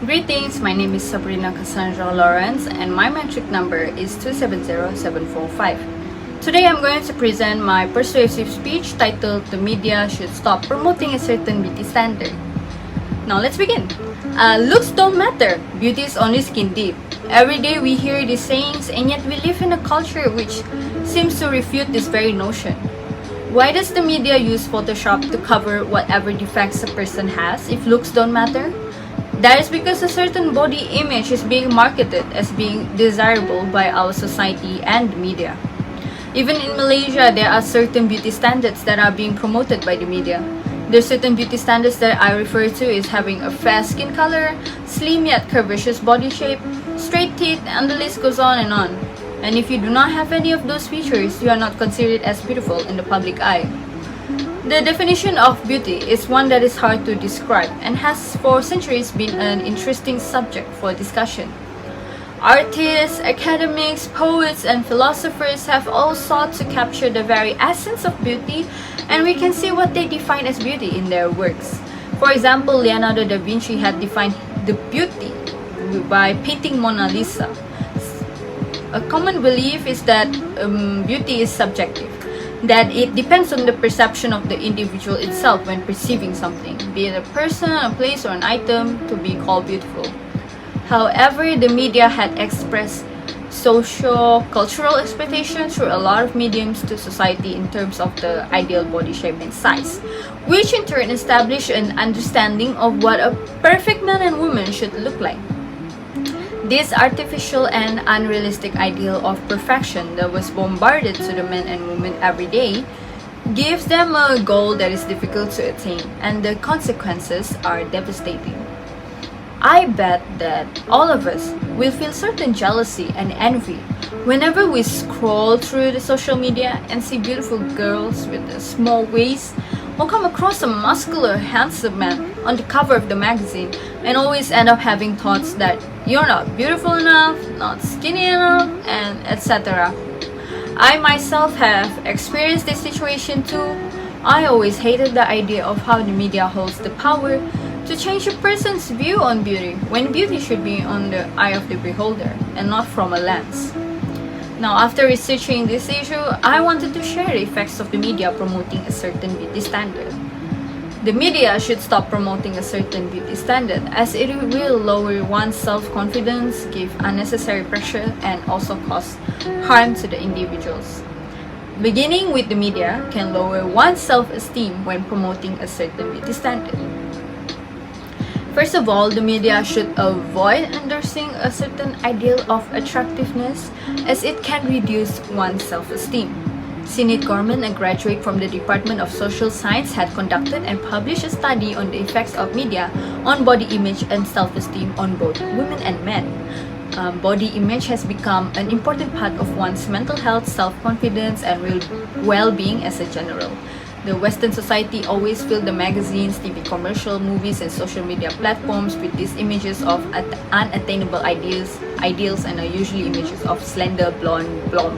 Greetings, my name is Sabrina Cassandra Lawrence and my metric number is 270745. Today I'm going to present my persuasive speech titled "The Media Should Stop Promoting a Certain Beauty Standard." Now let's begin. Looks don't matter, beauty is only skin deep. Every day we hear these sayings and yet we live in a culture which seems to refute this very notion. Why does the media use Photoshop to cover whatever defects a person has if looks don't matter? That is because a certain body image is being marketed as being desirable by our society and the media. Even in Malaysia, there are certain beauty standards that are being promoted by the media. There are certain beauty standards that I refer to as having a fair skin color, slim yet curvaceous body shape, straight teeth, and the list goes on and on. And if you do not have any of those features, you are not considered as beautiful in the public eye. The definition of beauty is one that is hard to describe and has for centuries been an interesting subject for discussion. Artists, academics, poets, and philosophers have all sought to capture the very essence of beauty, and we can see what they define as beauty in their works. For example, Leonardo da Vinci had defined the beauty by painting Mona Lisa. A common belief is that beauty is subjective, that it depends on the perception of the individual itself when perceiving something, be it a person, a place, or an item, to be called beautiful. However, the media had expressed socio-cultural expectations through a lot of mediums to society in terms of the ideal body shape and size, which in turn established an understanding of what a perfect man and woman should look like. This artificial and unrealistic ideal of perfection that was bombarded to the men and women every day gives them a goal that is difficult to attain, and the consequences are devastating. I bet that all of us will feel certain jealousy and envy whenever we scroll through the social media and see beautiful girls with a small waist, or come across a muscular, handsome man on the cover of the magazine and always end up having thoughts that you're not beautiful enough, not skinny enough, and etc. I myself have experienced this situation too. I always hated the idea of how the media holds the power to change a person's view on beauty, when beauty should be on the eye of the beholder and not from a lens. Now, after researching this issue, I wanted to share the effects of the media promoting a certain beauty standard. The media should stop promoting a certain beauty standard, as it will lower one's self-confidence, give unnecessary pressure, and also cause harm to the individuals. Beginning with the media can lower one's self-esteem when promoting a certain beauty standard. First of all, the media should avoid endorsing a certain ideal of attractiveness, as it can reduce one's self-esteem. Sinead Gorman, a graduate from the Department of Social Science, had conducted and published a study on the effects of media on body image and self-esteem on both women and men. Body image has become an important part of one's mental health, self-confidence, and well-being as a general. The Western society always filled the magazines, TV commercial, movies, and social media platforms with these images of unattainable ideals, and are usually images of slender, blonde,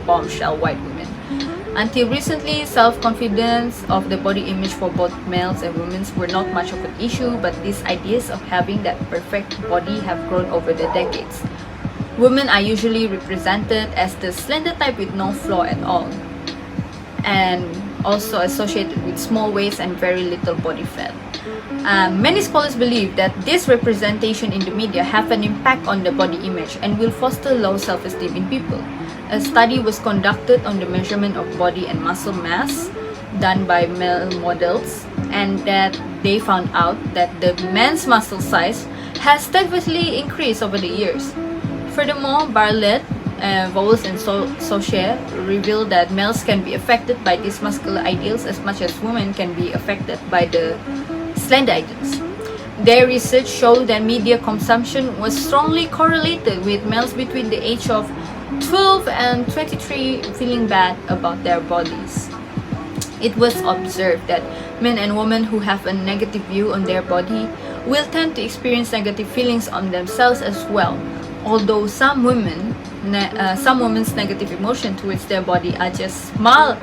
bombshell white women. Until recently, self-confidence of the body image for both males and women were not much of an issue, but these ideas of having that perfect body have grown over the decades. Women are usually represented as the slender type with no flaw at all, and also associated with small waist and very little body fat. Many scholars believe that this representation in the media have an impact on the body image and will foster low self-esteem in people. A study was conducted on the measurement of body and muscle mass done by male models, and that they found out that the men's muscle size has steadily increased over the years. Furthermore, Bartlett, Vowles and Saussure reveal that males can be affected by these muscular ideals as much as women can be affected by the slender ideals. Their research showed that media consumption was strongly correlated with males between the age of 12 and 23 feeling bad about their bodies. It was observed that men and women who have a negative view on their body will tend to experience negative feelings on themselves as well, although some women's negative emotion towards their body are just small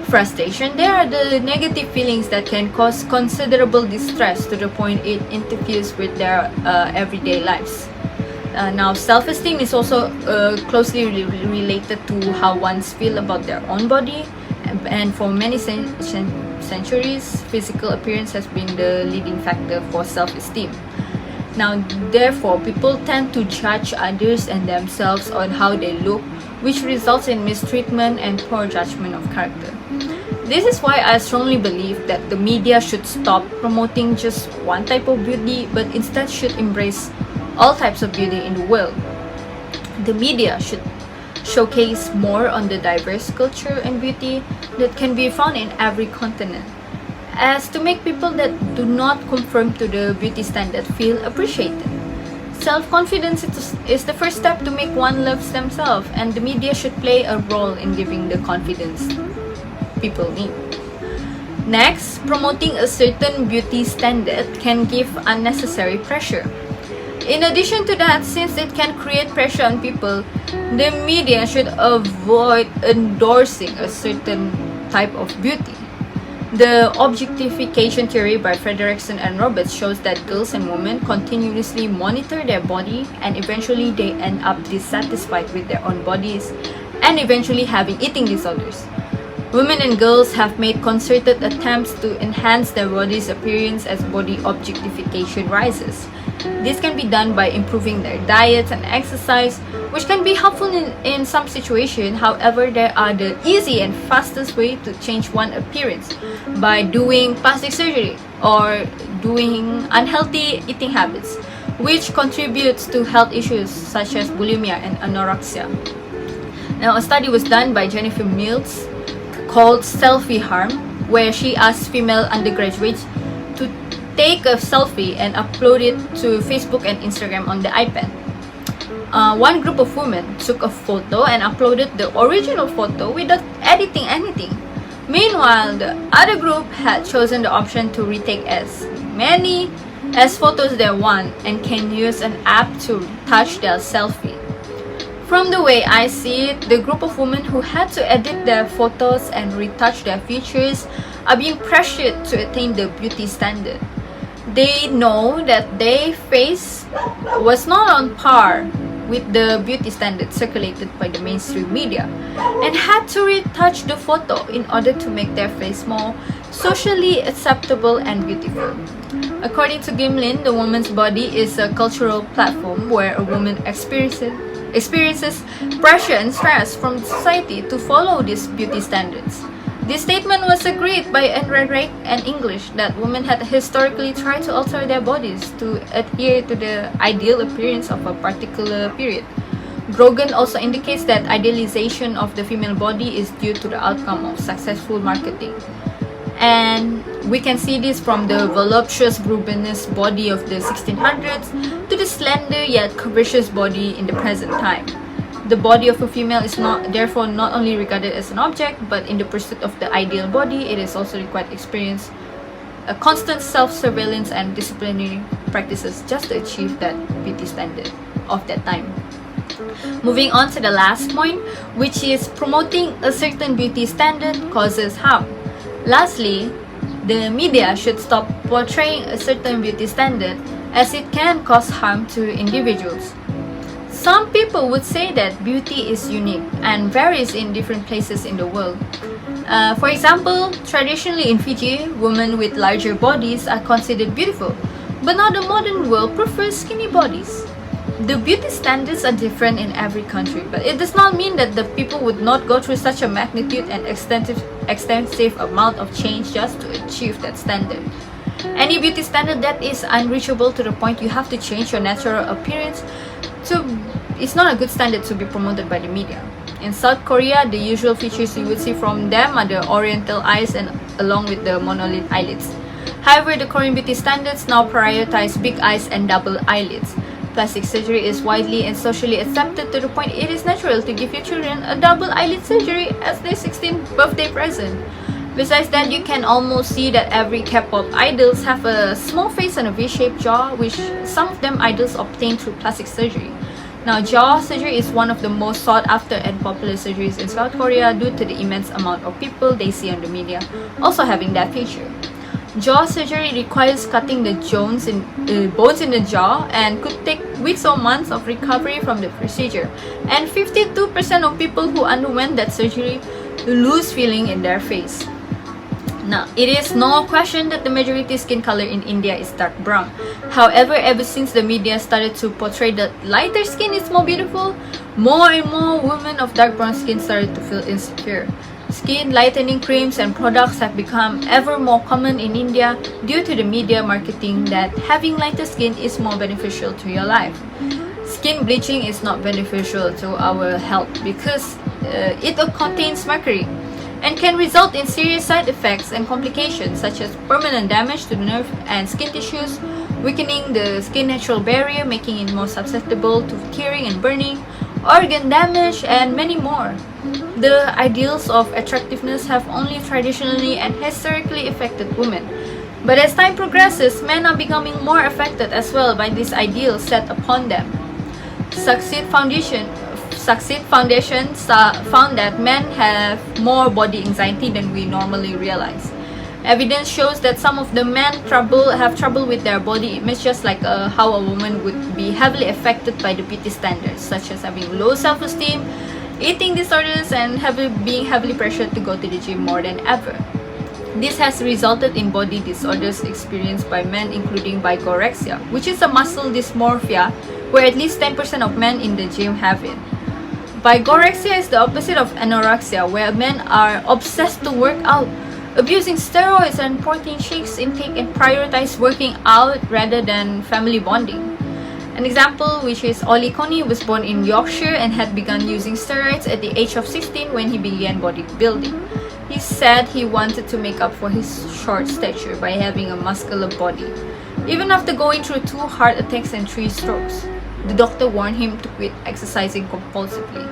frustration, there are the negative feelings that can cause considerable distress to the point it interferes with their everyday lives. Now, self-esteem is also closely related to how one's feel about their own body, and for many centuries, physical appearance has been the leading factor for self-esteem. Now, therefore, people tend to judge others and themselves on how they look, which results in mistreatment and poor judgment of character. This is why I strongly believe that the media should stop promoting just one type of beauty, but instead should embrace all types of beauty in the world. The media should showcase more on the diverse culture and beauty that can be found in every continent, as to make people that do not conform to the beauty standard feel appreciated. Self-confidence is the first step to make one love themselves, and the media should play a role in giving the confidence people need. Next, promoting a certain beauty standard can give unnecessary pressure. In addition to that, since it can create pressure on people, the media should avoid endorsing a certain type of beauty. The objectification theory by Frederickson and Roberts shows that girls and women continuously monitor their body, and eventually they end up dissatisfied with their own bodies and eventually having eating disorders. Women and girls have made concerted attempts to enhance their body's appearance as body objectification rises. This can be done by improving their diets and exercise, which can be helpful in some situations. However, there are the easy and fastest way to change one's appearance by doing plastic surgery or doing unhealthy eating habits, which contributes to health issues such as bulimia and anorexia. Now, a study was done by Jennifer Mills called Selfie Harm, where she asked female undergraduates to take a selfie and upload it to Facebook and Instagram on the iPad. One group of women took a photo and uploaded the original photo without editing anything. Meanwhile, the other group had chosen the option to retake as many as photos they want and can use an app to touch their selfie. From the way I see it, the group of women who had to edit their photos and retouch their features are being pressured to attain the beauty standard. They know that their face was not on par with the beauty standard circulated by the mainstream media and had to retouch the photo in order to make their face more socially acceptable and beautiful. According to Gimlin, the woman's body is a cultural platform where a woman experiences pressure and stress from society to follow these beauty standards. This statement was agreed by Enright and English that women had historically tried to alter their bodies to adhere to the ideal appearance of a particular period. Grogan also indicates that idealization of the female body is due to the outcome of successful marketing. And we can see this from the voluptuous voluminous body of the 1600s to the slender yet curvaceous body in the present time. The body of a female is therefore not only regarded as an object, but in the pursuit of the ideal body, it is also required experience, a constant self-surveillance and disciplinary practices just to achieve that beauty standard of that time. Moving on to the last point, which is promoting a certain beauty standard causes harm. Lastly, the media should stop portraying a certain beauty standard as it can cause harm to individuals. Some people would say that beauty is unique and varies in different places in the world. For example, traditionally in Fiji, women with larger bodies are considered beautiful, but now the modern world prefers skinny bodies. The beauty standards are different in every country, but it does not mean that the people would not go through such a magnitude and extensive amount of change just to achieve that standard. Any beauty standard that is unreachable to the point you have to change your natural appearance it's not a good standard to be promoted by the media. In South Korea, the usual features you would see from them are the oriental eyes and along with the monolith eyelids. However, the Korean beauty standards now prioritize big eyes and double eyelids. Plastic surgery is widely and socially accepted to the point it is natural to give your children a double eyelid surgery as their 16th birthday present. Besides that, you can almost see that every K-pop idols have a small face and a V-shaped jaw, which some of them idols obtain through plastic surgery. Now, jaw surgery is one of the most sought after and popular surgeries in South Korea due to the immense amount of people they see on the media also having that feature. Jaw surgery requires cutting the bones in the jaw and could take weeks or months of recovery from the procedure. And 52% of people who underwent that surgery lose feeling in their face. Now, it is no question that the majority skin color in India is dark brown. However, ever since the media started to portray that lighter skin is more beautiful, more and more women of dark brown skin started to feel insecure. Skin lightening creams and products have become ever more common in India due to the media marketing that having lighter skin is more beneficial to your life. Skin bleaching is not beneficial to our health because it contains mercury and can result in serious side effects and complications such as permanent damage to the nerve and skin tissues, weakening the skin natural barrier, making it more susceptible to tearing and burning, organ damage, and many more. The ideals of attractiveness have only traditionally and historically affected women. But as time progresses, men are becoming more affected as well by these ideals set upon them. Succeed Foundations found that men have more body anxiety than we normally realize. Evidence shows that some of the men have trouble with their body image, just like how a woman would be heavily affected by the beauty standards, such as having low self-esteem, eating disorders, and being heavily pressured to go to the gym more than ever. This has resulted in body disorders experienced by men, including bigorexia, which is a muscle dysmorphia where at least 10% of men in the gym have it. Bigorexia is the opposite of anorexia, where men are obsessed to work out, abusing steroids and protein shakes intake, and prioritize working out rather than family bonding. An example, which is Oli Coney, was born in Yorkshire and had begun using steroids at the age of 16 when he began bodybuilding. He said he wanted to make up for his short stature by having a muscular body. Even after going through 2 heart attacks and 3 strokes, the doctor warned him to quit exercising compulsively.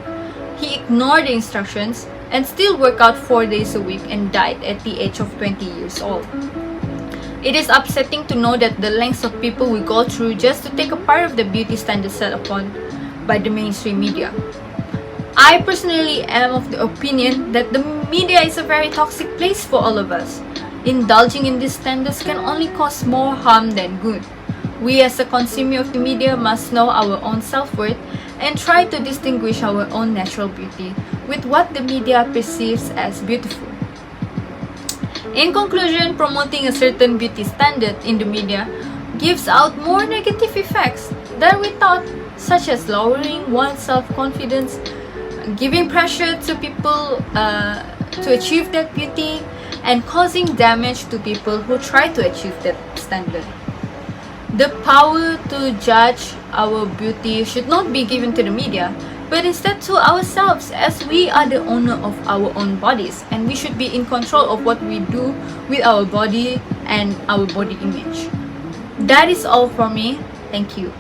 He ignored the instructions and still worked out 4 days a week and died at the age of 20 years old. It is upsetting to know that the lengths of people we go through just to take a part of the beauty standards set upon by the mainstream media. I personally am of the opinion that the media is a very toxic place for all of us. Indulging in these standards can only cause more harm than good. We as a consumer of the media must know our own self-worth and try to distinguish our own natural beauty with what the media perceives as beautiful. In conclusion, promoting a certain beauty standard in the media gives out more negative effects than we thought, such as lowering one's self-confidence, giving pressure to people to achieve that beauty, and causing damage to people who try to achieve that standard. The power to judge our beauty should not be given to the media, but instead to ourselves, as we are the owner of our own bodies and we should be in control of what we do with our body and our body image. That is all from me. Thank you.